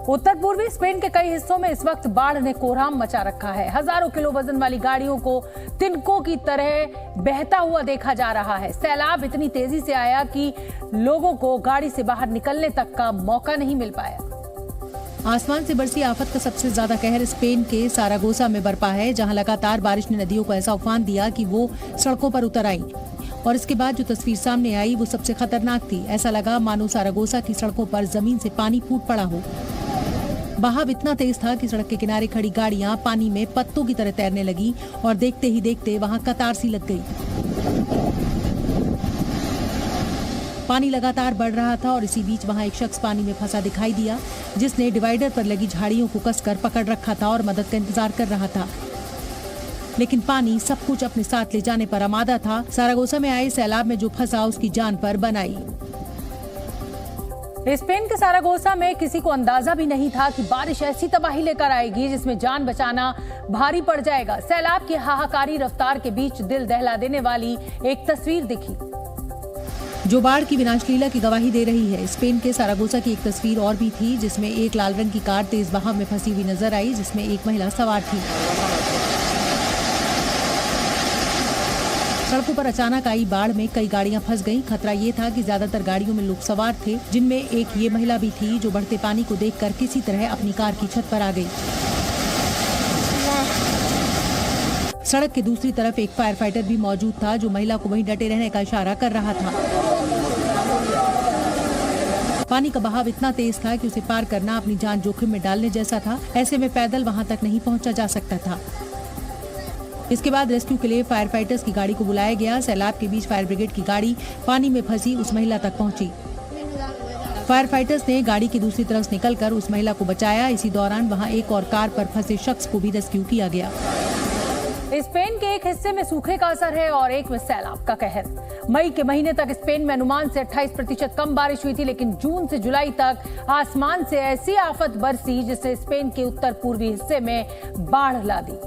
उत्तर पूर्वी स्पेन के कई हिस्सों में इस वक्त बाढ़ ने कोहराम मचा रखा है। हजारों किलो वजन वाली गाड़ियों को तिनकों की तरह बहता हुआ देखा जा रहा है। सैलाब इतनी तेजी से आया कि लोगों को गाड़ी से बाहर निकलने तक का मौका नहीं मिल पाया। आसमान से बरसी आफत का सबसे ज्यादा कहर स्पेन के सारागोसा में बरपा है, जहां लगातार बारिश ने नदियों को ऐसा उफान दिया कि वो सड़कों पर उतर आई। और इसके बाद जो तस्वीर सामने आई वो सबसे खतरनाक थी। ऐसा लगा मानो सारागोसा की सड़कों पर जमीन से पानी फूट पड़ा हो। बहाव इतना तेज था कि सड़क के किनारे खड़ी गाड़ियां पानी में पत्तों की तरह तैरने लगी और देखते ही देखते वहां कतार सी लग गई। पानी लगातार बढ़ रहा था और इसी बीच वहां एक शख्स पानी में फंसा दिखाई दिया, जिसने डिवाइडर पर लगी झाड़ियों को कसकर पकड़ रखा था और मदद का इंतजार कर रहा था। लेकिन पानी सब कुछ अपने साथ ले जाने पर आमादा था। सारागोसा में आए सैलाब में जो फंसा उसकी जान पर बन आई। स्पेन के सारागोसा में किसी को अंदाजा भी नहीं था कि बारिश ऐसी तबाही लेकर आएगी जिसमें जान बचाना भारी पड़ जाएगा। सैलाब की हाहाकारी रफ्तार के बीच दिल दहला देने वाली एक तस्वीर दिखी, जो बाढ़ की विनाशलीला की गवाही दे रही है। स्पेन के सारागोसा की एक तस्वीर और भी थी, जिसमें एक लाल रंग की कार तेज बहाव में फंसी हुई नजर आई, जिसमें एक महिला सवार थी। सड़कों पर अचानक आई बाढ़ में कई गाड़ियां फंस गईं। खतरा ये था कि ज्यादातर गाड़ियों में लोग सवार थे, जिनमें एक ये महिला भी थी जो बढ़ते पानी को देखकर किसी तरह अपनी कार की छत पर आ गई। सड़क के दूसरी तरफ एक फायर फाइटर भी मौजूद था, जो महिला को वहीं डटे रहने का इशारा कर रहा था। पानी का बहाव इतना तेज था कि उसे पार करना अपनी जान जोखिम में डालने जैसा था। ऐसे में पैदल वहां तक नहीं पहुंचा जा सकता था। इसके बाद रेस्क्यू के लिए फायर फाइटर्स की गाड़ी को बुलाया गया। सैलाब के बीच फायर ब्रिगेड की गाड़ी पानी में फंसी उस महिला तक पहुंची। फायर फाइटर्स ने गाड़ी की दूसरी तरफ से निकलकर उस महिला को बचाया। इसी दौरान वहां एक और कार पर फंसे शख्स को भी रेस्क्यू किया गया। स्पेन के एक हिस्से में सूखे का असर है और एक में सैलाब का कहर। मई के महीने तक स्पेन में अनुमान से 28% कम बारिश हुई थी, लेकिन जून से जुलाई तक आसमान से ऐसी आफत बरसी जिसने स्पेन के उत्तर पूर्वी हिस्से में बाढ़ ला दी।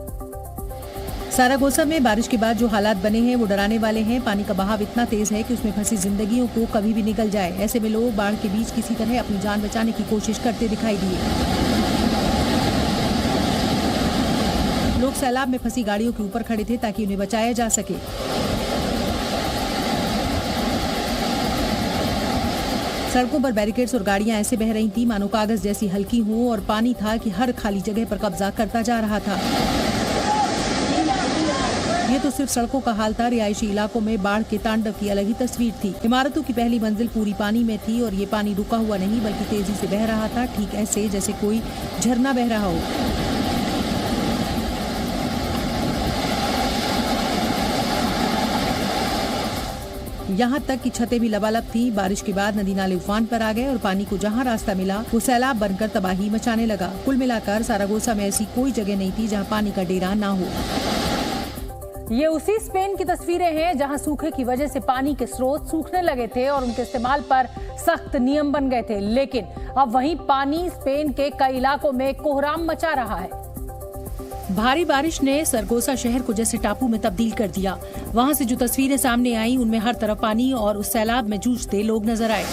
सारागोसा में बारिश के बाद जो हालात बने हैं वो डराने वाले हैं। पानी का बहाव इतना तेज है कि उसमें फंसी जिंदगियों को कभी भी निकल जाए। ऐसे में लोग बाढ़ के बीच किसी तरह अपनी जान बचाने की कोशिश करते दिखाई दिए। लोग सैलाब में फंसी गाड़ियों के ऊपर खड़े थे ताकि उन्हें बचाया जा सके। सड़कों पर बैरिकेड्स और गाड़ियां ऐसे बह रही थी मानो कागज जैसी हल्की हो, और पानी था कि हर खाली जगह पर कब्जा करता जा रहा था। ये तो सिर्फ सड़कों का हाल था। रिहायशी इलाकों में बाढ़ के तांडव की अलग ही तस्वीर थी। इमारतों की पहली मंजिल पूरी पानी में थी और ये पानी रुका हुआ नहीं बल्कि तेजी से बह रहा था, ठीक ऐसे जैसे कोई झरना बह रहा हो। यहाँ तक कि छतें भी लबालब थी। बारिश के बाद नदी नाले उफान पर आ गए और पानी को जहाँ रास्ता मिला वो सैलाब बनकर तबाही मचाने लगा। कुल मिलाकर सारागोसा में ऐसी कोई जगह नहीं थी जहाँ पानी का डेरा ना हो। ये उसी स्पेन की तस्वीरें हैं जहां सूखे की वजह से पानी के स्रोत सूखने लगे थे और उनके इस्तेमाल पर सख्त नियम बन गए थे, लेकिन अब वहीं पानी स्पेन के कई इलाकों में कोहराम मचा रहा है। भारी बारिश ने सरगोसा शहर को जैसे टापू में तब्दील कर दिया। वहां से जो तस्वीरें सामने आई उनमें हर तरफ पानी और उस सैलाब में जूझते लोग नजर आए।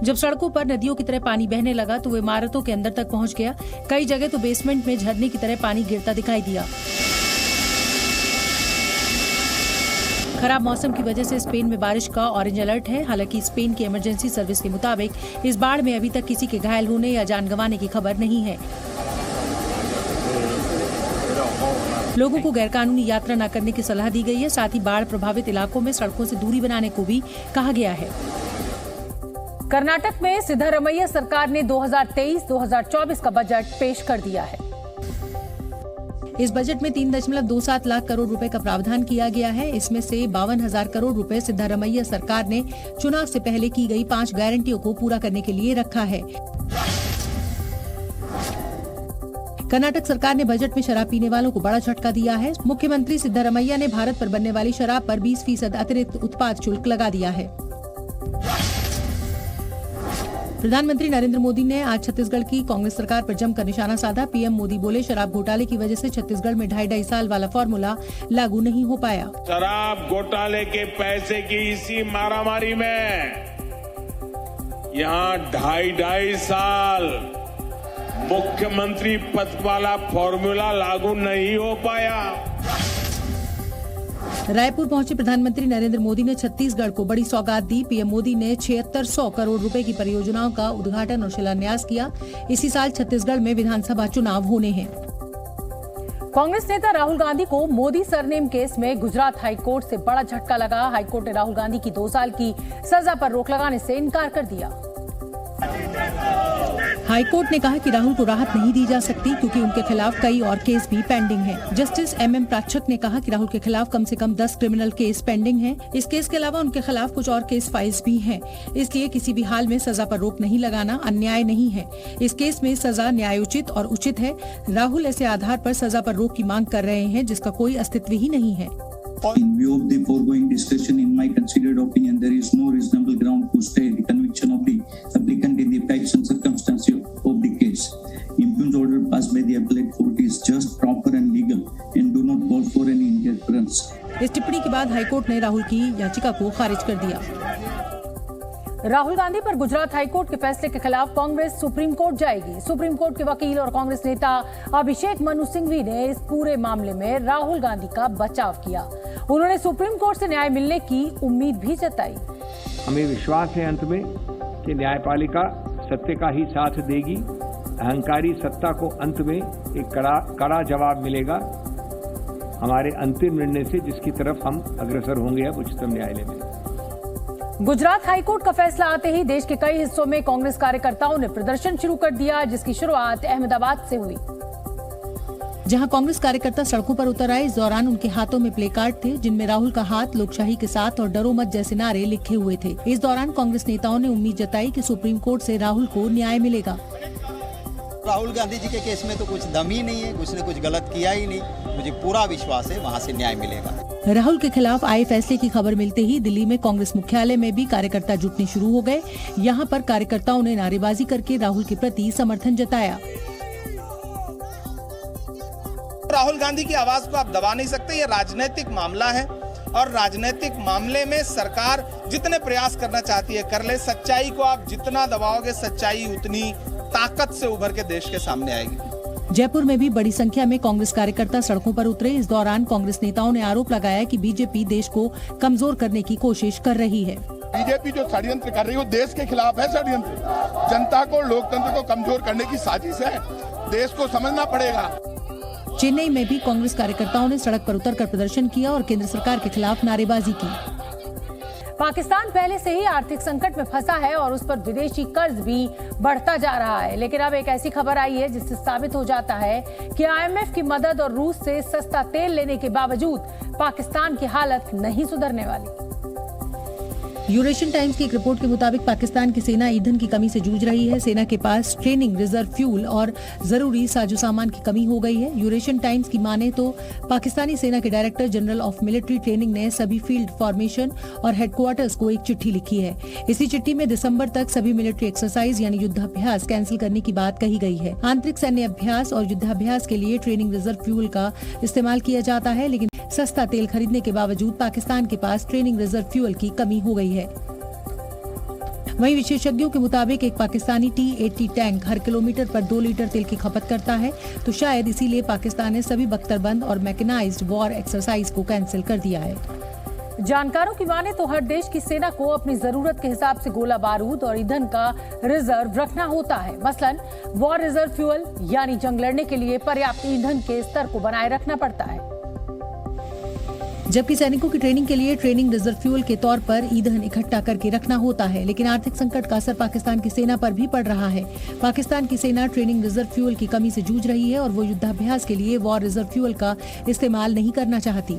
जब सड़कों पर नदियों की तरह पानी बहने लगा तो वो इमारतों के अंदर तक पहुंच गया। कई जगह तो बेसमेंट में झरने की तरह पानी गिरता दिखाई दिया। खराब मौसम की वजह से स्पेन में बारिश का ऑरेंज अलर्ट है। हालांकि स्पेन की इमरजेंसी सर्विस के मुताबिक इस बाढ़ में अभी तक किसी के घायल होने या जान गंवाने की खबर नहीं है। लोगों को गैरकानूनी यात्रा न करने की सलाह दी गई है। साथ ही बाढ़ प्रभावित इलाकों में सड़कों से दूरी बनाने को भी कहा गया है। कर्नाटक में सिद्धारमैया सरकार ने 2023-2024 का बजट पेश कर दिया है। इस बजट में 3.27 लाख करोड़ रुपए का प्रावधान किया गया है। इसमें से 52,000 करोड़ रुपए सिद्धारमैया सरकार ने चुनाव से पहले की गई 5 गारंटियों को पूरा करने के लिए रखा है। कर्नाटक सरकार ने बजट में शराब पीने वालों को बड़ा झटका दिया है। मुख्यमंत्री सिद्धारमैया ने भारत पर बनने वाली शराब पर 20% अतिरिक्त उत्पाद शुल्क लगा दिया है। प्रधानमंत्री नरेंद्र मोदी ने आज छत्तीसगढ़ की कांग्रेस सरकार पर जमकर निशाना साधा। पीएम मोदी बोले, शराब घोटाले की वजह से छत्तीसगढ़ में 2.5 साल वाला फॉर्मूला लागू नहीं हो पाया। शराब घोटाले के पैसे की इसी मारामारी में यहाँ 2.5 साल मुख्यमंत्री पद वाला फॉर्मूला लागू नहीं हो पाया। रायपुर पहुंचे प्रधानमंत्री नरेंद्र मोदी ने छत्तीसगढ़ को बड़ी सौगात दी। पीएम मोदी ने 7600 करोड़ रुपए की परियोजनाओं का उद्घाटन और शिलान्यास किया। इसी साल छत्तीसगढ़ में विधानसभा चुनाव होने हैं। कांग्रेस नेता राहुल गांधी को मोदी सरनेम केस में गुजरात हाईकोर्ट से बड़ा झटका लगा। हाईकोर्ट ने राहुल गांधी की 2 साल की सजा पर रोक लगाने से इनकार कर दिया। हाईकोर्ट ने कहा कि राहुल को राहत नहीं दी जा सकती क्योंकि उनके खिलाफ कई और केस भी पेंडिंग हैं। जस्टिस MM प्राच्छक ने कहा कि राहुल के खिलाफ कम से कम 10 क्रिमिनल केस पेंडिंग हैं। इस केस के अलावा उनके खिलाफ कुछ और केस फाइल्स भी हैं। इसलिए किसी भी हाल में सजा पर रोक नहीं लगाना अन्याय नहीं है। इस केस में सजा न्यायोचित और उचित है। राहुल ऐसे आधार पर सजा पर रोक की मांग कर रहे हैं जिसका कोई अस्तित्व ही नहीं है। In view of the foregoing discussion, in my considered opinion, there is no reasonable ground to stay the conviction of the applicant in the facts and circumstances of the case. Impugned order passed by the appellate court is just, proper and legal and do not call for any interference. इस टिप्पणी के बाद high court ने राहुल की याचिका को खारिज कर दिया। राहुल गांधी पर गुजरात हाईकोर्ट के फैसले के खिलाफ कांग्रेस सुप्रीम कोर्ट जाएगी। सुप्रीम कोर्ट के वकील और कांग्रेस नेता अभिषेक मनु सिंघवी ने इस पूरे मामले में राहुल गांधी का बचाव किया। उन्होंने सुप्रीम कोर्ट से न्याय मिलने की उम्मीद भी जताई। हमें विश्वास है अंत में कि न्यायपालिका सत्य का ही साथ देगी। अहंकारी सत्ता को अंत में एक कड़ा जवाब मिलेगा हमारे अंतिम निर्णय से, जिसकी तरफ हम अग्रसर होंगे अब उच्चतम न्यायालय में। गुजरात हाईकोर्ट का फैसला आते ही देश के कई हिस्सों में कांग्रेस कार्यकर्ताओं ने प्रदर्शन शुरू कर दिया, जिसकी शुरुआत अहमदाबाद से हुई। जहां कांग्रेस कार्यकर्ता सड़कों पर उतर आए। इस दौरान उनके हाथों में प्ले कार्ड थे जिनमें राहुल का हाथ लोकशाही के साथ और डरो मत जैसे नारे लिखे हुए थे। इस दौरान कांग्रेस नेताओं ने उम्मीद जताई कि सुप्रीम कोर्ट से राहुल को न्याय मिलेगा। राहुल गांधी जी के केस में तो कुछ दम ही नहीं है, कुछ ने कुछ गलत किया ही नहीं। मुझे पूरा विश्वास है वहाँ से न्याय मिलेगा। राहुल के खिलाफ आए फैसले की खबर मिलते ही दिल्ली में कांग्रेस मुख्यालय में भी कार्यकर्ता जुटने शुरू हो गए। यहाँ पर कार्यकर्ताओं ने नारेबाजी करके राहुल के प्रति समर्थन जताया। राहुल गांधी की आवाज को आप दबा नहीं सकते। ये राजनीतिक मामला है और राजनीतिक मामले में सरकार जितने प्रयास करना चाहती है कर ले। सच्चाई को आप जितना दबाओगे सच्चाई उतनी ताकत से उभर के देश के सामने आएगी। जयपुर में भी बड़ी संख्या में कांग्रेस कार्यकर्ता सड़कों पर उतरे। इस दौरान कांग्रेस नेताओं ने आरोप लगाया कि बीजेपी देश को कमजोर करने की कोशिश कर रही है। बीजेपी जो षड्यंत्र कर रही है वो देश के खिलाफ है षड्यंत्र। जनता को, लोकतंत्र को कमजोर करने की साजिश है। देश को समझना पड़ेगा। चेन्नई में भी कांग्रेस कार्यकर्ताओं ने सड़क पर उतरकर प्रदर्शन किया और केंद्र सरकार के खिलाफ नारेबाजी की। पाकिस्तान पहले से ही आर्थिक संकट में फंसा है और उस पर विदेशी कर्ज भी बढ़ता जा रहा है। लेकिन अब एक ऐसी खबर आई है जिससे साबित हो जाता है कि IMF की मदद और रूस से सस्ता तेल लेने के बावजूद पाकिस्तान की हालत नहीं सुधरने वाली। यूरेशियन टाइम्स की एक रिपोर्ट के मुताबिक पाकिस्तान की सेना ईंधन की कमी से जूझ रही है। सेना के पास ट्रेनिंग, रिजर्व फ्यूल और जरूरी साजो सामान की कमी हो गई है। यूरेशियन टाइम्स की माने तो पाकिस्तानी सेना के director general of military training ने सभी फील्ड फॉर्मेशन और हेडक्वार्टर्स को एक चिट्ठी लिखी है। इसी चिट्ठी में दिसंबर तक सभी मिलिट्री एक्सरसाइज यानी युद्धाभ्यास कैंसिल करने की बात कही गई है। आंतरिक सैन्य अभ्यास और युद्धाभ्यास के लिए ट्रेनिंग, रिजर्व फ्यूल का इस्तेमाल किया जाता है, लेकिन सस्ता तेल खरीदने के बावजूद पाकिस्तान के पास ट्रेनिंग, रिजर्व फ्यूल की कमी हो गई है। वहीं विशेषज्ञों के मुताबिक एक पाकिस्तानी T-80 टैंक हर किलोमीटर पर 2 लीटर तेल की खपत करता है, तो शायद इसीलिए पाकिस्तान ने सभी बख्तरबंद और मैकेनाइज्ड वॉर एक्सरसाइज को कैंसिल कर दिया है। जानकारों की माने तो हर देश की सेना को अपनी जरूरत के हिसाब से गोला बारूद और ईंधन का रिजर्व रखना होता है। मसलन वॉर रिजर्व फ्यूल यानी जंग लड़ने के लिए पर्याप्त ईंधन के स्तर को बनाए रखना पड़ता है। जबकि सैनिकों की ट्रेनिंग के लिए ट्रेनिंग, रिजर्व फ्यूल के तौर पर ईंधन इकट्ठा करके रखना होता है। लेकिन आर्थिक संकट का असर पाकिस्तान की सेना पर भी पड़ रहा है। पाकिस्तान की सेना ट्रेनिंग, रिजर्व फ्यूल की कमी से जूझ रही है और वो युद्धाभ्यास के लिए वॉर रिजर्व फ्यूल का इस्तेमाल नहीं करना चाहती।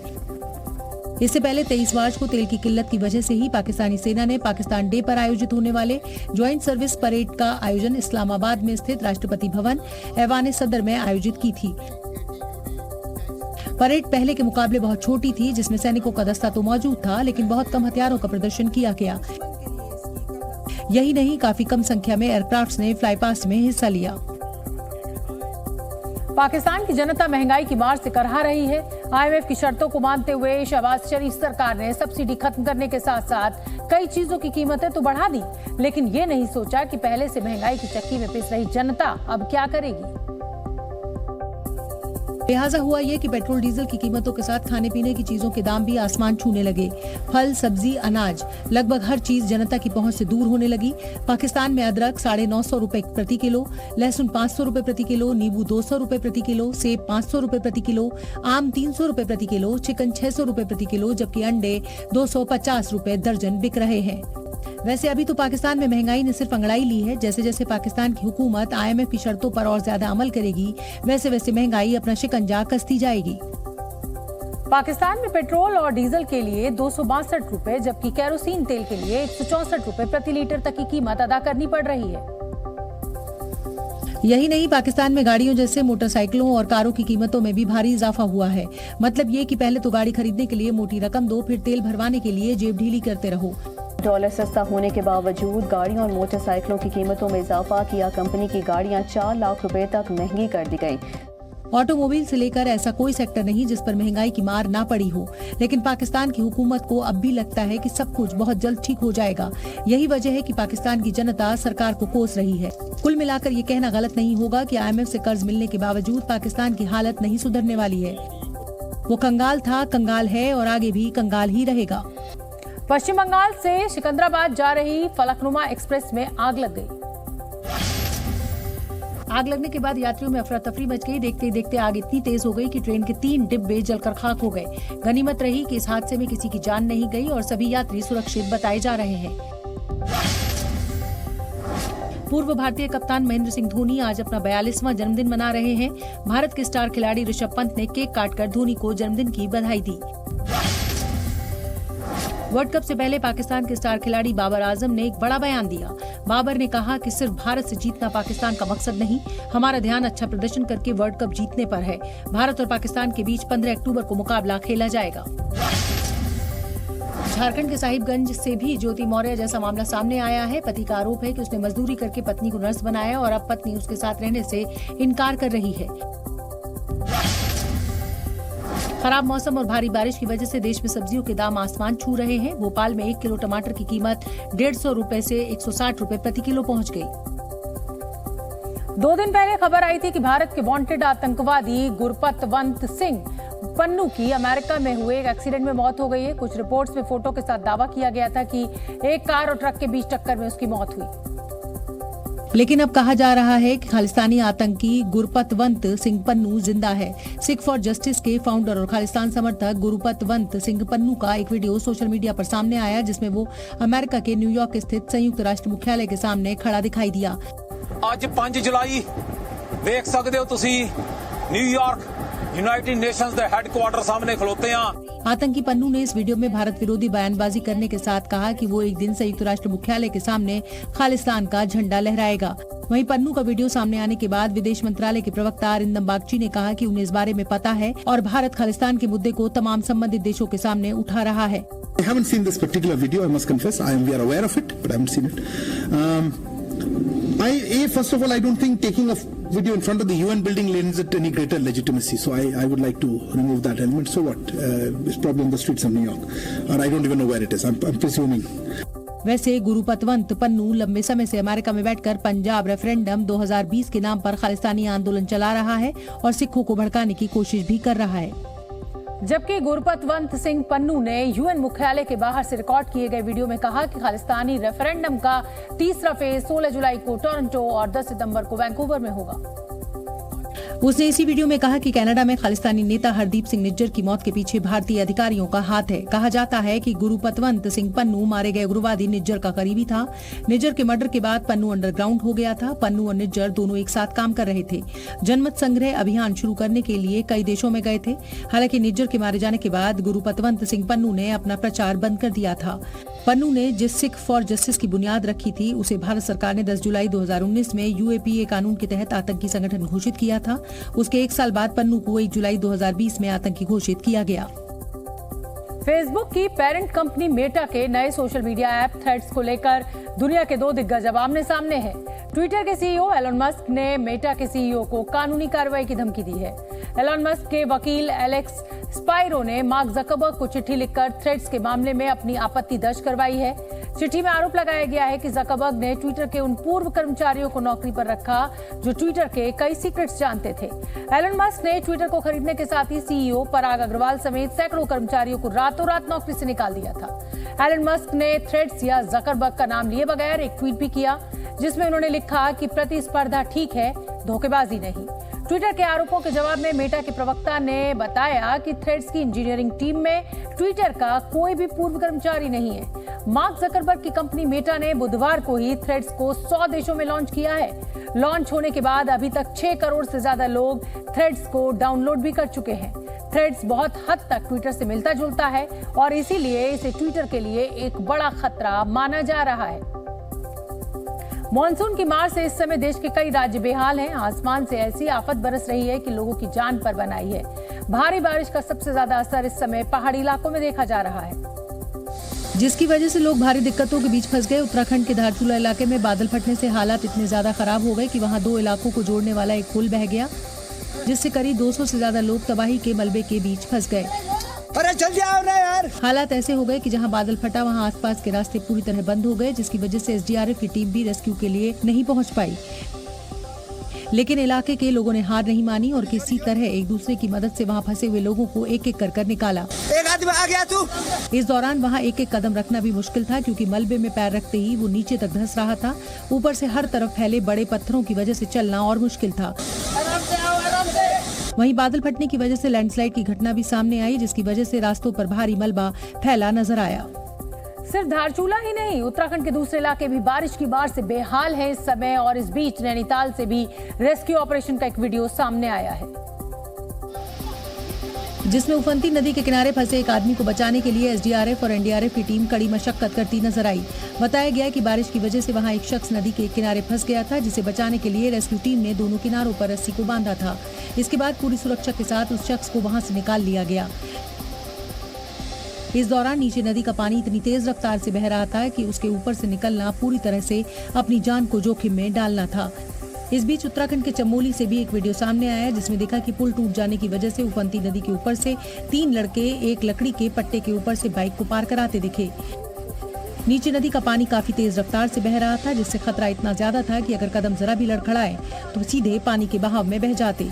इससे पहले 23 मार्च को तेल की किल्लत की वजह से ही पाकिस्तानी सेना ने पाकिस्तान डे पर आयोजित होने वाले ज्वाइंट सर्विस परेड का आयोजन इस्लामाबाद में स्थित राष्ट्रपति भवन ऐवान सदर में आयोजित की थी। परेड पहले के मुकाबले बहुत छोटी थी, जिसमें सैनिकों का दस्ता तो मौजूद था लेकिन बहुत कम हथियारों का प्रदर्शन किया गया। यही नहीं, काफी कम संख्या में एयरक्राफ्ट्स ने फ्लाई पास्ट में हिस्सा लिया। पाकिस्तान की जनता महंगाई की मार से करहा रही है। IMF की शर्तों को मानते हुए शहबाज शरीफ सरकार ने सब्सिडी खत्म करने के साथ साथ कई चीजों की कीमतें तो बढ़ा दी, लेकिन ये नहीं सोचा कि पहले से महंगाई की चक्की में पिस रही जनता अब क्या करेगी। लिहाजा हुआ ये कि पेट्रोल डीजल की कीमतों के साथ खाने पीने की चीजों के दाम भी आसमान छूने लगे। फल, सब्जी, अनाज, लगभग हर चीज जनता की पहुंच से दूर होने लगी। पाकिस्तान में अदरक 950 रुपए प्रति किलो, लहसुन 500 रुपए प्रति किलो, नींबू 200 रुपए प्रति किलो, सेब 500 रुपए प्रति किलो, आम 300 रुपए प्रति किलो, चिकन 600 रुपए प्रति किलो, जबकि अंडे 250 रुपए दर्जन बिक रहे हैं। वैसे अभी तो पाकिस्तान में महंगाई ने सिर्फ अंगड़ाई ली है। जैसे जैसे पाकिस्तान की हुकूमत IMF की शर्तों पर और ज्यादा अमल करेगी, वैसे वैसे महंगाई अपना शिकंजा कसती जाएगी। पाकिस्तान में पेट्रोल और डीजल के लिए 262 रुपए, जबकि केरोसिन तेल के लिए 164 रुपए प्रति लीटर तक की कीमत अदा करनी पड़ रही है। यही नहीं, पाकिस्तान में गाड़ियों जैसे मोटरसाइकिलों और कारों की कीमतों में भी भारी इजाफा हुआ है। मतलब ये कि पहले तो गाड़ी खरीदने के लिए मोटी रकम दो, फिर तेल भरवाने के लिए जेब ढीली करते रहो। डॉलर सस्ता होने के बावजूद गाड़ियों और मोटरसाइकिलों की कीमतों में इजाफा किया। कंपनी की गाड़ियां 4 लाख रुपए तक महंगी कर दी गई। ऑटोमोबाइल से लेकर ऐसा कोई सेक्टर नहीं जिस पर महंगाई की मार ना पड़ी हो, लेकिन पाकिस्तान की हुकूमत को अब भी लगता है कि सब कुछ बहुत जल्द ठीक हो जाएगा। यही वजह है कि पाकिस्तान की जनता सरकार को कोस रही है। कुल मिलाकर ये कहना गलत नहीं होगा कि IMF से कर्ज मिलने के बावजूद पाकिस्तान की हालत नहीं सुधरने वाली है। वो कंगाल था, कंगाल है और आगे भी कंगाल ही रहेगा। पश्चिम बंगाल से सिकंदराबाद जा रही फलकनुमा एक्सप्रेस में आग लग गई। आग लगने के बाद यात्रियों में अफरा तफरी मच गई। देखते ही देखते आग इतनी तेज हो गई कि ट्रेन के 3 डिब्बे जलकर खाक हो गए। गनीमत रही कि इस हादसे में किसी की जान नहीं गई और सभी यात्री सुरक्षित बताए जा रहे हैं। पूर्व भारतीय कप्तान महेंद्र सिंह धोनी आज अपना 42वां जन्मदिन मना रहे हैं। भारत के स्टार खिलाड़ी ऋषभ पंत ने केक काटकर धोनी को जन्मदिन की बधाई दी। वर्ल्ड कप से पहले पाकिस्तान के स्टार खिलाड़ी बाबर आजम ने एक बड़ा बयान दिया। बाबर ने कहा कि सिर्फ भारत से जीतना पाकिस्तान का मकसद नहीं, हमारा ध्यान अच्छा प्रदर्शन करके वर्ल्ड कप जीतने पर है। भारत और पाकिस्तान के बीच 15 अक्टूबर को मुकाबला खेला जाएगा। झारखंड के साहिबगंज से भी ज्योति मौर्य जैसा मामला सामने आया है। पति का आरोप है कि उसने मजदूरी करके पत्नी को नर्स बनाया और अब पत्नी उसके साथ रहने से इनकार कर रही है। खराब मौसम और भारी बारिश की वजह से देश में सब्जियों के दाम आसमान छू रहे हैं। भोपाल में 1 किलो टमाटर की कीमत 150 रुपए से 160 रुपए प्रति किलो पहुंच गई। 2 दिन पहले खबर आई थी कि भारत के वांटेड आतंकवादी गुरपतवंत सिंह पन्नू की अमेरिका में हुए एक एक्सीडेंट में मौत हो गई है। कुछ रिपोर्ट्स में फोटो के साथ दावा किया गया था कि एक कार और ट्रक के बीच टक्कर में उसकी मौत हुई। लेकिन अब कहा जा रहा है कि खालिस्तानी आतंकी गुरपतवंत सिंह पन्नू जिंदा है। सिख फॉर जस्टिस के फाउंडर और खालिस्तान समर्थक गुरपतवंत सिंह पन्नू का एक वीडियो सोशल मीडिया पर सामने आया, जिसमें वो अमेरिका के न्यूयॉर्क स्थित संयुक्त राष्ट्र मुख्यालय के सामने खड़ा दिखाई दिया। आज 5 जुलाई देख सकते हो तुसी न्यूयॉर्क यूनाइटेड नेशंस के हेडक्वार्टर सामने खलोते हैं। आतंकी पन्नू ने इस वीडियो में भारत विरोधी बयानबाजी करने के साथ कहा कि वो एक दिन संयुक्त राष्ट्र मुख्यालय के सामने खालिस्तान का झंडा लहराएगा। वहीं पन्नू का वीडियो सामने आने के बाद विदेश मंत्रालय के प्रवक्ता अरिंदम बागची ने कहा कि उन्हें इस बारे में पता है और भारत खालिस्तान के मुद्दे को तमाम संबंधित देशों के सामने उठा रहा है। I haven't seen this particular video, I must confess. We are aware of it, but I haven't seen it. First of all, I don't think taking a video in front of the UN building lends it any greater legitimacy. So I would like to remove that element. So what? It's probably on the streets of New York, or I don't even know where it is. I'm presuming. वैसे गुरपतवंत पन्नू लंबे समय से America में बैठकर Punjab referendum 2020 के नाम पर खालिस्तानी आंदोलन चला रहा है और सिखों को भड़काने की कोशिश भी कर रहा है। जबकि गुरपतवंत सिंह पन्नू ने यूएन मुख्यालय के बाहर से रिकॉर्ड किए गए वीडियो में कहा कि खालिस्तानी रेफरेंडम का तीसरा फेज 16 जुलाई को टोरंटो और 10 सितंबर को वैंकूवर में होगा। उसने इसी वीडियो में कहा कि कनाडा में खालिस्तानी नेता हरदीप सिंह निज्जर की मौत के पीछे भारतीय अधिकारियों का हाथ है। कहा जाता है कि गुरपतवंत सिंह पन्नू मारे गए उग्रवादी निज्जर का करीबी था। निज्जर के मर्डर के बाद पन्नू अंडरग्राउंड हो गया था। पन्नू और निज्जर दोनों एक साथ काम कर रहे थे। जनमत संग्रह अभियान शुरू करने के लिए कई देशों में गए थे। हालांकि निज्जर के मारे जाने के बाद गुरपतवंत सिंह पन्नू ने अपना प्रचार बंद कर दिया था। पन्नू ने जिस सिख फॉर जस्टिस की बुनियाद रखी थी, उसे भारत सरकार ने 10 जुलाई 2019 में UAPA कानून के तहत आतंकी संगठन घोषित किया था। उसके 1 साल बाद पन्नू को 1 जुलाई 2020 में आतंकी घोषित किया गया। फेसबुक की पेरेंट कंपनी मेटा के नए सोशल मीडिया ऐप थ्रेड्स को लेकर दुनिया के दो दिग्गज अब आमने सामने हैं। ट्विटर के सीईओ एलन मस्क ने मेटा के सीईओ को कानूनी कार्रवाई की धमकी दी है। एलन मस्क के वकील एलेक्स स्पाइरो ने मार्क जकरबर्ग को चिट्ठी लिखकर थ्रेड्स के मामले में अपनी आपत्ति दर्ज करवाई है। चिट्ठी में आरोप लगाया गया है कि जकरबर्ग ने ट्विटर के उन पूर्व कर्मचारियों को नौकरी पर रखा जो ट्विटर के कई सीक्रेट्स जानते थे। एलन मस्क ने ट्विटर को खरीदने के साथ ही सीईओ पराग अग्रवाल समेत सैकड़ों कर्मचारियों को रातों रात नौकरी से निकाल दिया था। एलन मस्क ने थ्रेड्स या जकरबर्ग का नाम लिए बगैर एक ट्वीट भी किया जिसमें उन्होंने लिखा कि प्रतिस्पर्धा ठीक है, धोखेबाजी नहीं। ट्विटर के आरोपों के जवाब में मेटा के प्रवक्ता ने बताया कि थ्रेड्स की इंजीनियरिंग टीम में ट्विटर का कोई भी पूर्व कर्मचारी नहीं है। मार्क जकरबर्ग की कंपनी मेटा ने बुधवार को ही थ्रेड्स को 100 देशों में लॉन्च किया है। लॉन्च होने के बाद अभी तक 6 करोड़ से ज्यादा लोग थ्रेड्स को डाउनलोड भी कर चुके हैं। थ्रेड्स बहुत हद तक ट्विटर से मिलता जुलता है और इसीलिए इसे ट्विटर के लिए एक बड़ा खतरा माना जा रहा है। मॉनसून की मार से इस समय देश के कई राज्य बेहाल हैं। आसमान से ऐसी आफत बरस रही है कि लोगों की जान पर बनाई है। भारी बारिश का सबसे ज्यादा असर इस समय पहाड़ी इलाकों में देखा जा रहा है, जिसकी वजह से लोग भारी दिक्कतों के बीच फंस गए। उत्तराखंड के धारचूला इलाके में बादल फटने से हालात इतने ज्यादा खराब हो गए कि वहां 2 इलाकों को जोड़ने वाला एक पुल बह गया, जिससे करीब 200 से ज्यादा लोग तबाही के मलबे के बीच फंस गए। अरे जल्दी आओ ना यार। हालात ऐसे हो गए कि जहां बादल फटा वहां आसपास के रास्ते पूरी तरह बंद हो गए, जिसकी वजह से एसडीआरएफ की टीम भी रेस्क्यू के लिए नहीं पहुंच पाई। लेकिन इलाके के लोगों ने हार नहीं मानी और किसी तरह एक दूसरे की मदद से वहां फंसे हुए लोगों को एक एक कर निकाला। एक आदमी आ गया तू। इस दौरान वहां एक एक कदम रखना भी मुश्किल था क्योंकि मलबे में पैर रखते ही वो नीचे तक धंस रहा था। ऊपर से हर तरफ फैले बड़े पत्थरों की वजह से चलना और मुश्किल था। वहीं बादल फटने की वजह से लैंडस्लाइड की घटना भी सामने आई, जिसकी वजह से रास्तों पर भारी मलबा फैला नजर आया। सिर्फ धारचूला ही नहीं, उत्तराखंड के दूसरे इलाके भी बारिश की बाढ़ से बेहाल है इस समय। और इस बीच नैनीताल से भी रेस्क्यू ऑपरेशन का एक वीडियो सामने आया है, जिसमें उफनती नदी के किनारे फंसे एक आदमी को बचाने के लिए एसडीआरएफ और एनडीआरएफ की टीम कड़ी मशक्कत करती नजर आई। बताया गया कि बारिश की वजह से वहां एक शख्स नदी के किनारे फंस गया था, जिसे बचाने के लिए रेस्क्यू टीम ने दोनों किनारों पर रस्सी को बांधा था। इसके बाद पूरी सुरक्षा के साथ उस शख्स को वहां से निकाल लिया गया। इस दौरान नीचे नदी का पानी इतनी तेज रफ्तार से बह रहा था कि उसके ऊपर से निकलना पूरी तरह से अपनी जान को जोखिम में डालना था। इस बीच उत्तराखंड के चमोली से भी एक वीडियो सामने आया, जिसमें देखा कि पुल टूट जाने की वजह से उफनती नदी के ऊपर से 3 लड़के एक लकड़ी के पट्टे के ऊपर से बाइक को पार कराते दिखे। नीचे नदी का पानी काफी तेज रफ्तार से बह रहा था, जिससे खतरा इतना ज्यादा था कि अगर कदम जरा भी लड़खड़ाए तो सीधे पानी के बहाव में बह जाते।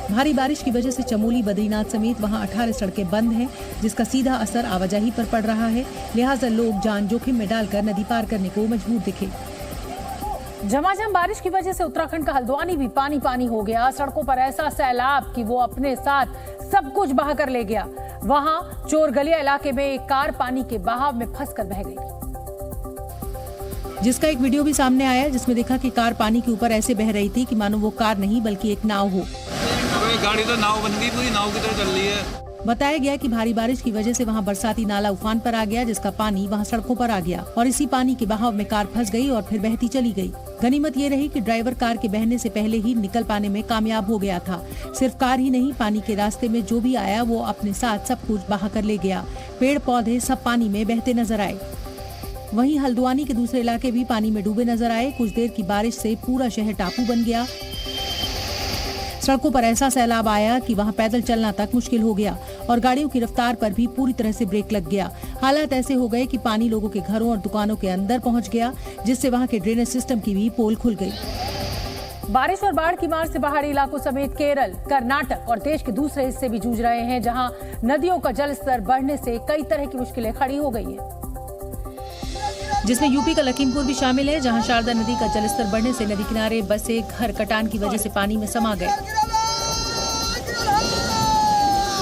भारी बारिश की वजह से चमोली, बद्रीनाथ समेत वहां 18 सड़कें बंद हैं, जिसका सीधा असर आवाजाही पर पड़ रहा है। लिहाजा लोग जान जोखिम में डालकर नदी पार करने को मजबूर दिखे। झमाझम बारिश की वजह से उत्तराखंड का हल्द्वानी भी पानी पानी हो गया। सड़कों पर ऐसा सैलाब कि वो अपने साथ सब कुछ बहा कर ले गया। वहां चोरगलिया इलाके में एक कार पानी के बहाव में फंसकर बह गई, जिसका एक वीडियो भी सामने आया, जिसमें देखा कि कार पानी के ऊपर ऐसे बह रही थी कि मानो वो कार नहीं बल्कि एक नाव हो। गाड़ी तो नाव बन गई, पूरी नाव की तरह चल रही है। बताया गया कि भारी बारिश की वजह से वहां बरसाती नाला उफान पर आ गया, जिसका पानी वहां सड़कों पर आ गया और इसी पानी के बहाव में कार फंस गई और फिर बहती चली गई। गनीमत ये रही कि ड्राइवर कार के बहने से पहले ही निकल पाने में कामयाब हो गया था। सिर्फ कार ही नहीं, पानी के रास्ते में जो भी आया वो अपने साथ सब कुछ बहा कर ले गया। पेड़ पौधे सब पानी में बहते नजर आए। वहीं हल्द्वानी के दूसरे इलाके भी पानी में डूबे नजर आए। कुछ देर की बारिश से पूरा शहर टापू बन गया। सड़कों पर ऐसा सैलाब आया कि वहां पैदल चलना तक मुश्किल हो गया और गाड़ियों की रफ्तार पर भी पूरी तरह से ब्रेक लग गया। हालात ऐसे हो गए कि पानी लोगों के घरों और दुकानों के अंदर पहुंच गया, जिससे वहां के ड्रेनेज सिस्टम की भी पोल खुल गई। बारिश और बाढ़ की मार से पहाड़ी इलाकों समेत केरल, कर्नाटक और देश के दूसरे हिस्से भी जूझ रहे हैं, जहां नदियों का जलस्तर बढ़ने से कई तरह की मुश्किलें खड़ी हो गई हैं, जिसमें यूपी का लखीमपुर भी शामिल है, जहां शारदा नदी का जलस्तर बढ़ने से नदी किनारे बसे घर कटान की वजह से पानी में समा गए।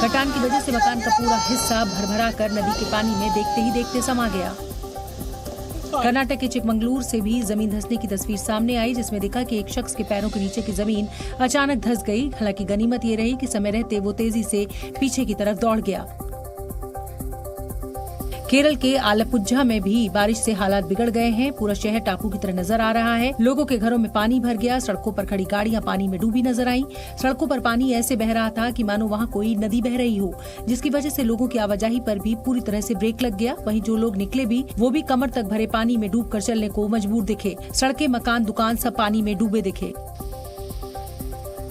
कटान की वजह से मकान का पूरा हिस्सा भरभरा कर नदी के पानी में देखते ही देखते समा गया। कर्नाटक के चिकमंगलूर से भी जमीन धंसने की तस्वीर सामने आई, जिसमें देखा कि एक शख्स के पैरों के नीचे की जमीन अचानक धंस गई। हालांकि गनीमत ये रही कि समय रहते वो तेजी से पीछे की तरफ दौड़ गया। केरल के आलपुझा में भी बारिश से हालात बिगड़ गए हैं। पूरा शहर टापू की तरह नजर आ रहा है। लोगों के घरों में पानी भर गया। सड़कों पर खड़ी गाड़ियां पानी में डूबी नजर आईं। सड़कों पर पानी ऐसे बह रहा था कि मानो वहां कोई नदी बह रही हो, जिसकी वजह से लोगों की आवाजाही पर भी पूरी तरह से ब्रेक लग गया। वहीं जो लोग निकले भी वो भी कमर तक भरे पानी में डूबकर चलने को मजबूर दिखे। सड़कें, मकान, दुकान सब पानी में डूबे दिखे।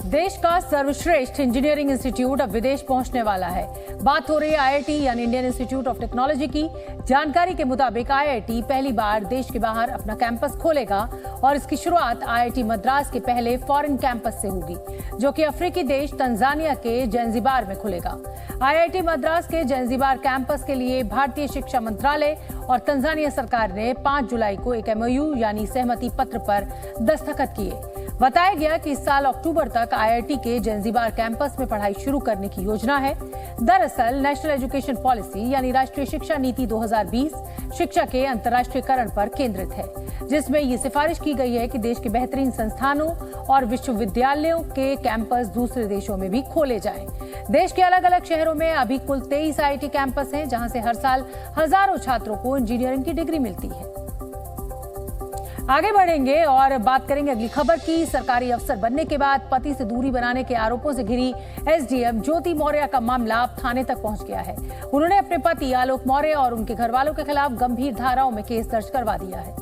देश का सर्वश्रेष्ठ इंजीनियरिंग इंस्टीट्यूट अब विदेश पहुंचने वाला है। बात हो रही है आईआईटी यानी इंडियन इंस्टीट्यूट ऑफ टेक्नोलॉजी की। जानकारी के मुताबिक आईआईटी पहली बार देश के बाहर अपना कैंपस खोलेगा और इसकी शुरुआत आईआईटी मद्रास के पहले फॉरेन कैंपस से होगी, जो कि अफ्रीकी देश तंजानिया के जंजीबार में खुलेगा। आईआईटी मद्रास के जंजीबार कैंपस के लिए भारतीय शिक्षा मंत्रालय और तंजानिया सरकार ने 5 जुलाई को एक एमओयू यानी सहमति पत्र पर दस्तखत किए। बताया गया कि इस साल अक्टूबर तक आईआईटी के जंजीबार कैंपस में पढ़ाई शुरू करने की योजना है। दरअसल नेशनल एजुकेशन पॉलिसी यानी राष्ट्रीय शिक्षा नीति 2020 शिक्षा के अंतर्राष्ट्रीयकरण पर केंद्रित है, जिसमें ये सिफारिश की गई है कि देश के बेहतरीन संस्थानों और विश्वविद्यालयों के कैंपस दूसरे देशों में भी खोले जाएं। देश के अलग अलग शहरों में अभी कुल 23 आईआईटी कैंपस हैं, जहां से हर साल हजारों छात्रों को इंजीनियरिंग की डिग्री मिलती है। आगे बढ़ेंगे और बात करेंगे अगली खबर की। सरकारी अफसर बनने के बाद पति से दूरी बनाने के आरोपों से घिरी एसडीएम ज्योति मौर्य का मामला अब थाने तक पहुंच गया है। उन्होंने अपने पति आलोक मौर्य और उनके घरवालों के खिलाफ गंभीर धाराओं में केस दर्ज करवा दिया है,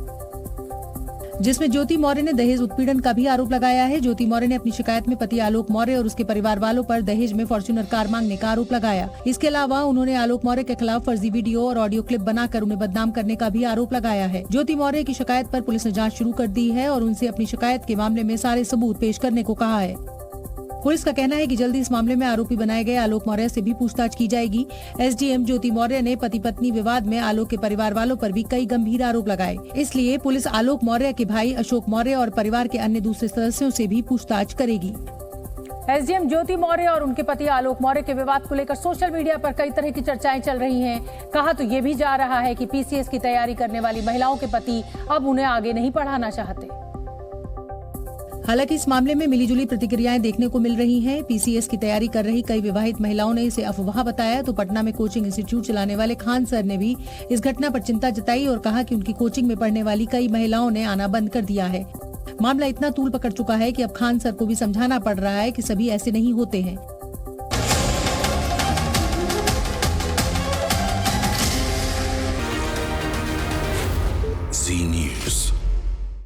जिसमें ज्योति मौर्य ने दहेज उत्पीड़न का भी आरोप लगाया है। ज्योति मौर्य ने अपनी शिकायत में पति आलोक मौर्य और उसके परिवार वालों पर दहेज में फॉर्च्यूनर कार मांगने का आरोप लगाया। इसके अलावा उन्होंने आलोक मौर्य के खिलाफ फर्जी वीडियो और ऑडियो क्लिप बनाकर उन्हें बदनाम करने का भी आरोप लगाया है। ज्योति मौर्य की शिकायत पर पुलिस ने जांच शुरू कर दी है और उनसे अपनी शिकायत के मामले में सारे सबूत पेश करने को कहा है। पुलिस का कहना है कि जल्दी इस मामले में आरोपी बनाए गए आलोक मौर्य से भी पूछताछ की जाएगी। एसडीएम ज्योति मौर्य ने पति पत्नी विवाद में आलोक के परिवार वालों पर भी कई गंभीर आरोप लगाए। इसलिए पुलिस आलोक मौर्य के भाई अशोक मौर्य और परिवार के अन्य दूसरे सदस्यों से भी पूछताछ करेगी। एसडीएम ज्योति मौर्य और उनके पति आलोक मौर्य के विवाद को लेकर सोशल मीडिया पर कई तरह की चर्चाएं चल रही हैं। कहा तो ये भी जा रहा है कि पीसीएस की तैयारी करने वाली महिलाओं के पति अब उन्हें आगे नहीं पढ़ाना चाहते। हालांकि इस मामले में मिलीजुली प्रतिक्रियाएं देखने को मिल रही हैं। पीसीएस की तैयारी कर रही कई विवाहित महिलाओं ने इसे अफवाह बताया, तो पटना में कोचिंग इंस्टीट्यूट चलाने वाले खान सर ने भी इस घटना पर चिंता जताई और कहा कि उनकी कोचिंग में पढ़ने वाली कई महिलाओं ने आना बंद कर दिया है। मामला इतना तूल पकड़ चुका है कि अब खान सर को भी समझाना पड़ रहा है कि सभी ऐसे नहीं होते हैं। Zee News.